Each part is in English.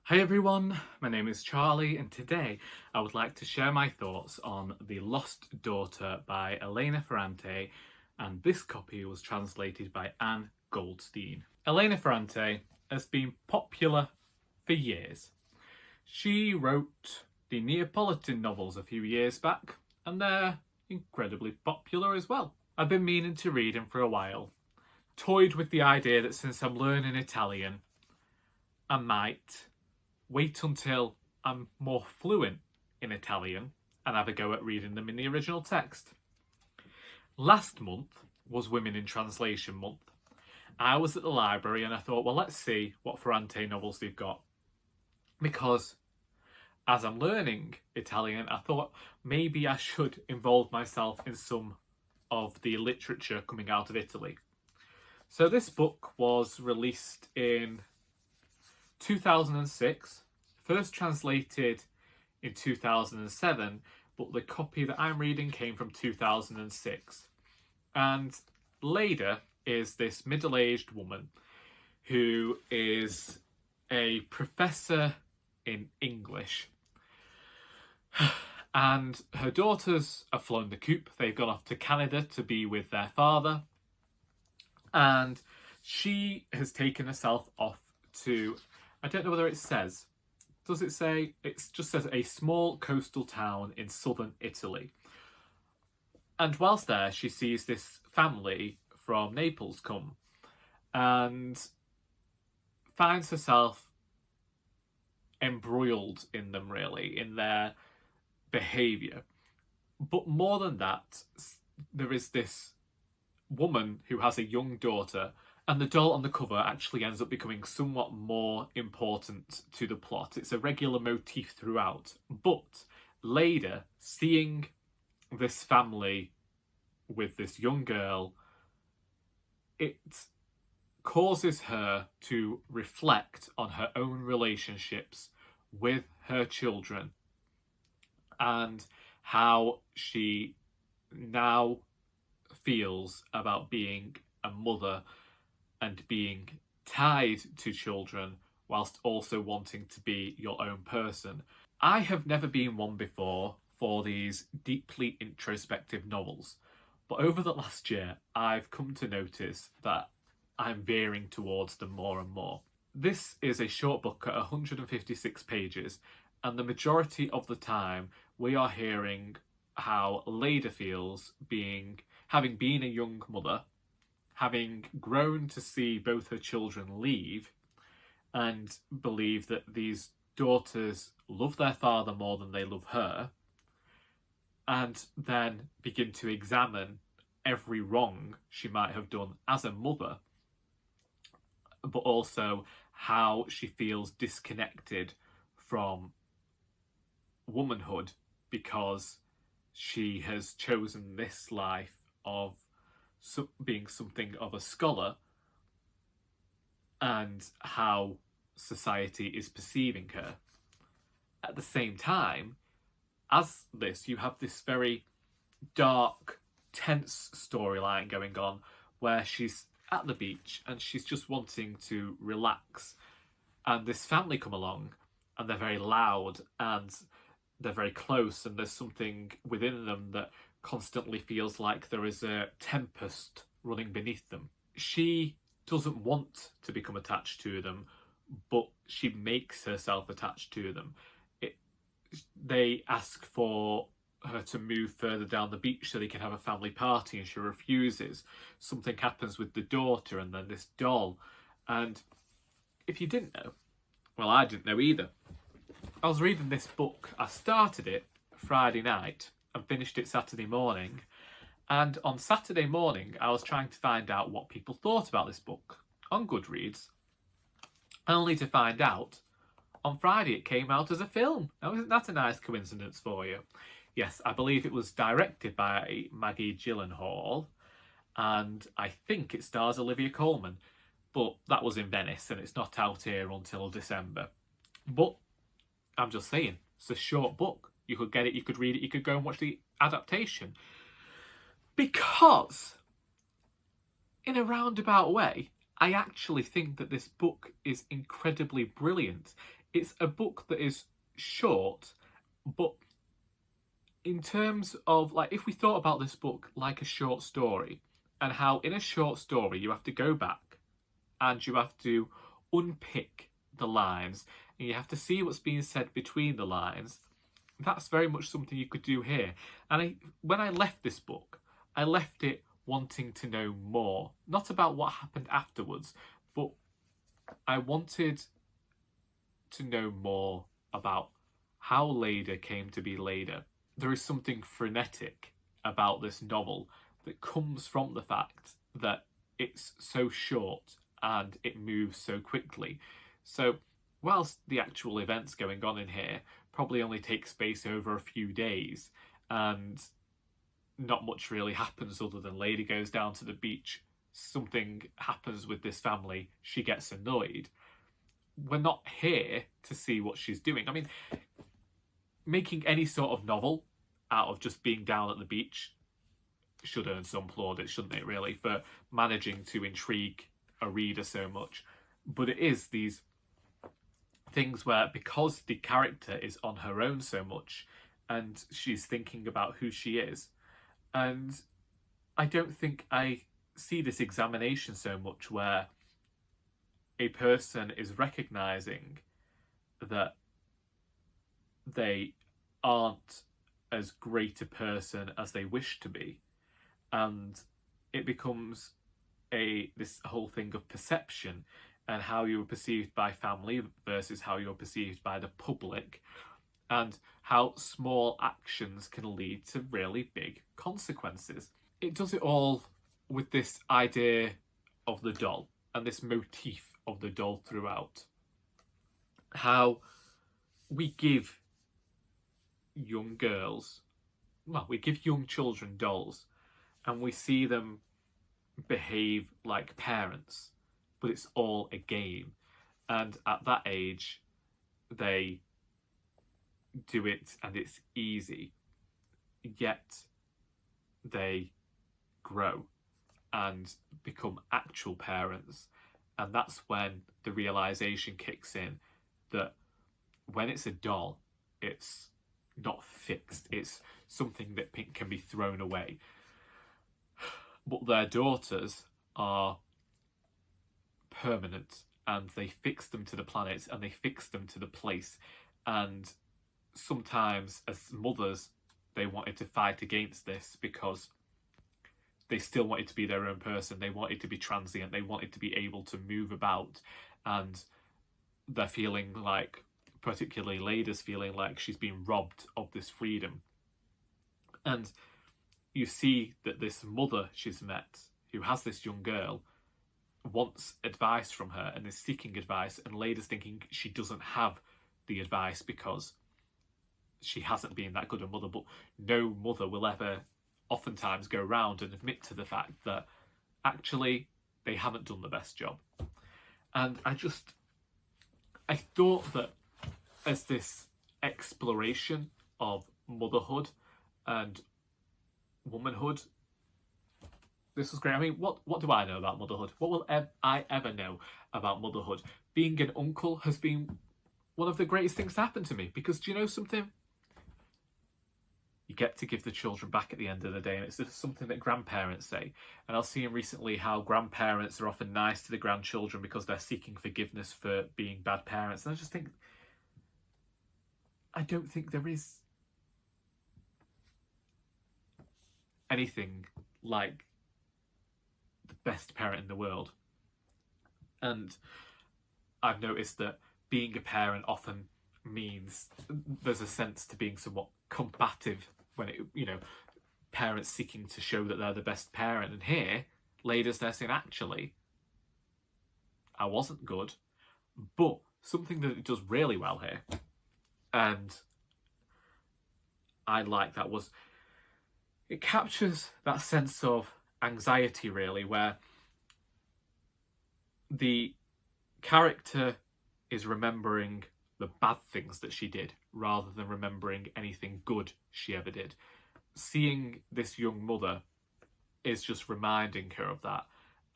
Hi everyone, my name is Charlie and today I would like to share my thoughts on The Lost Daughter by Elena Ferrante, and this copy was translated by Goldstein. Elena Ferrante has been popular for years. She wrote the Neapolitan novels a few years back and they're incredibly popular as well. I've been meaning to read them for a while, toyed with the idea that since I'm learning Italian I might wait until I'm more fluent in Italian and have a go at reading them in the original text. Last month was Women in Translation Month. I was at the library and I thought, well, let's see what Ferrante novels they've got. Because as I'm learning Italian, I thought maybe I should involve myself in some of the literature coming out of Italy. So this book was released in 2006, first translated in 2007, but the copy that I'm reading came from 2006. And Leda is this middle-aged woman who is a professor in English. And her daughters have flown the coop. They've gone off to Canada to be with their father. And she has taken herself off to, I don't know whether it says, does it say? It just says a small coastal town in southern Italy. And whilst there, she sees this family from Naples come and finds herself embroiled in them, really, in their behaviour. But more than that, there is this woman who has a young daughter, and the doll on the cover actually ends up becoming somewhat more important to the plot. It's a regular motif throughout. But Leda, seeing this family with this young girl, it causes her to reflect on her own relationships with her children and how she now feels about being a mother and being tied to children whilst also wanting to be your own person. I have never been one before for these deeply introspective novels, but over the last year I've come to notice that I'm veering towards them more and more. This is a short book at 156 pages, and the majority of the time we are hearing how Leda feels having been a young mother, having grown to see both her children leave and believe that these daughters love their father more than they love her, and then begin to examine every wrong she might have done as a mother, but also how she feels disconnected from womanhood because she has chosen this life of being something of a scholar, and how society is perceiving her. At the same time, as this, you have this very dark, tense storyline going on where she's at the beach and she's just wanting to relax, and this family come along and they're very loud and they're very close, and there's something within them that constantly feels like there is a tempest running beneath them. She doesn't want to become attached to them, but she makes herself attached to them. They ask for her to move further down the beach so they can have a family party, and she refuses. Something happens with the daughter and then this doll. And if you didn't know, well, I didn't know either. I was reading this book. I started it Friday night and finished it Saturday morning. And on Saturday morning, I was trying to find out what people thought about this book on Goodreads, only to find out on Friday it came out as a film. Now, isn't that a nice coincidence for you? Yes, I believe it was directed by Maggie Gyllenhaal, and I think it stars Olivia Colman, but that was in Venice and it's not out here until December. But I'm just saying, it's a short book. You could get it, you could read it, you could go and watch the adaptation. Because, in a roundabout way, I actually think that this book is incredibly brilliant It's a book that is short, but in terms of, like, if we thought about this book like a short story, and how in a short story you have to go back and you have to unpick the lines and you have to see what's being said between the lines, that's very much something you could do here. And when I left this book, I left it wanting to know more, not about what happened afterwards, but I wanted to know more about how Leda came to be Leda. There is something frenetic about this novel that comes from the fact that it's so short and it moves so quickly. So, whilst the actual events going on in here probably only take space over a few days, and not much really happens other than Lady goes down to the beach, something happens with this family, she gets annoyed. We're not here to see what she's doing. I mean, making any sort of novel out of just being down at the beach should earn some plaudits, shouldn't it, really, for managing to intrigue a reader so much. But it is these things where, because the character is on her own so much and she's thinking about who she is, and I don't think I see this examination so much where a person is recognizing that they aren't as great a person as they wish to be, and it becomes this whole thing of perception and how you were perceived by family versus how you're perceived by the public, and how small actions can lead to really big consequences. It does it all with this idea of the doll and this motif of the doll throughout. How we give young girls, well, we give young children dolls and we see them behave like parents, but it's all a game. And at that age, they do it and it's easy. Yet they grow and become actual parents. And that's when the realization kicks in that when it's a doll, it's not fixed. It's something that can be thrown away. But their daughters are permanent, and they fix them to the planet and they fix them to the place. And sometimes as mothers, they wanted to fight against this because they still wanted to be their own person. They wanted to be transient. They wanted to be able to move about. And they're feeling like, particularly Leda's feeling like she's been robbed of this freedom. And you see that this mother she's met, who has this young girl, wants advice from her and is seeking advice, and Leda's thinking she doesn't have the advice because she hasn't been that good a mother. But no mother will ever oftentimes go around and admit to the fact that actually they haven't done the best job. And I thought that as this exploration of motherhood and womanhood, this was great. I mean, what do I know about motherhood? What will I ever know about motherhood? Being an uncle has been one of the greatest things to happen to me, because do you know something? You get to give the children back at the end of the day, and it's just something that grandparents say. And I was seeing recently how grandparents are often nice to the grandchildren because they're seeking forgiveness for being bad parents. And I just think, I don't think there is anything like the best parent in the world. And I've noticed that being a parent often means there's a sense to being somewhat combative when parents seeking to show that they're the best parent. And here, Leda's there saying, actually, I wasn't good. But something that it does really well here, and I like that, was it captures that sense of anxiety, really, where the character is remembering the bad things that she did rather than remembering anything good she ever did. Seeing this young mother is just reminding her of that,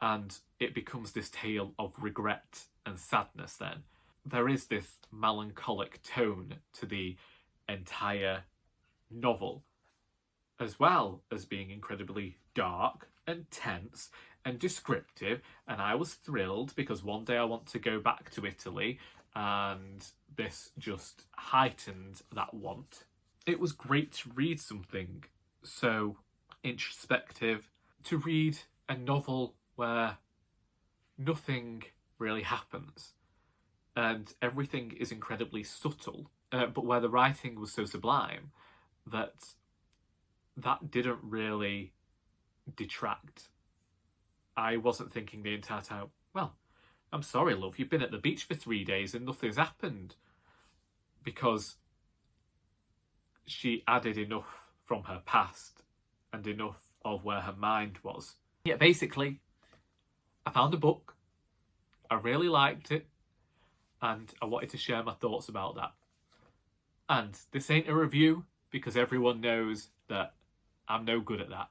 and it becomes this tale of regret and sadness then. there is this melancholic tone to the entire novel, as well as being incredibly dark and tense and descriptive. And I was thrilled because one day I want to go back to Italy, and this just heightened that want. It was great to read something so introspective, to read a novel where nothing really happens and everything is incredibly subtle, but where the writing was so sublime that didn't really detract. I wasn't thinking the entire time, well, I'm sorry, love, you've been at the beach for 3 days and nothing's happened, because she added enough from her past and enough of where her mind was. Yeah, basically, I found a book, I really liked it, and I wanted to share my thoughts about that. And this ain't a review, because everyone knows that I'm no good at that.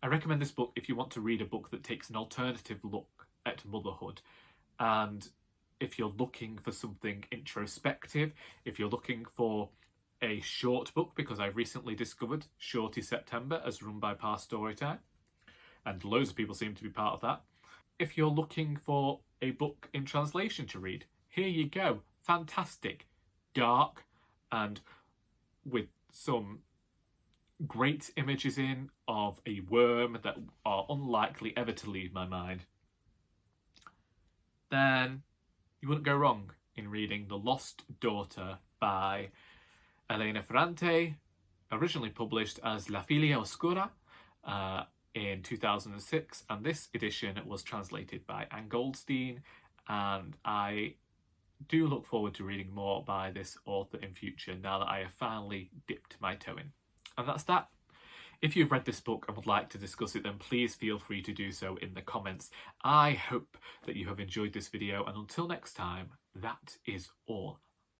I recommend this book if you want to read a book that takes an alternative look at motherhood. And if you're looking for something introspective, if you're looking for a short book, because I've recently discovered Shorty September as run by Par Storytime, and loads of people seem to be part of that. If you're looking for a book in translation to read, here you go. Fantastic, dark, and with some great images in of a worm that are unlikely ever to leave my mind. Then you wouldn't go wrong in reading The Lost Daughter by Elena Ferrante, originally published as La Figlia Oscura in 2006, and this edition was translated by Goldstein, and I do look forward to reading more by this author in future now that I have finally dipped my toe in. And that's that. If you've read this book and would like to discuss it, then please feel free to do so in the comments. I hope that you have enjoyed this video, and until next time, that is all.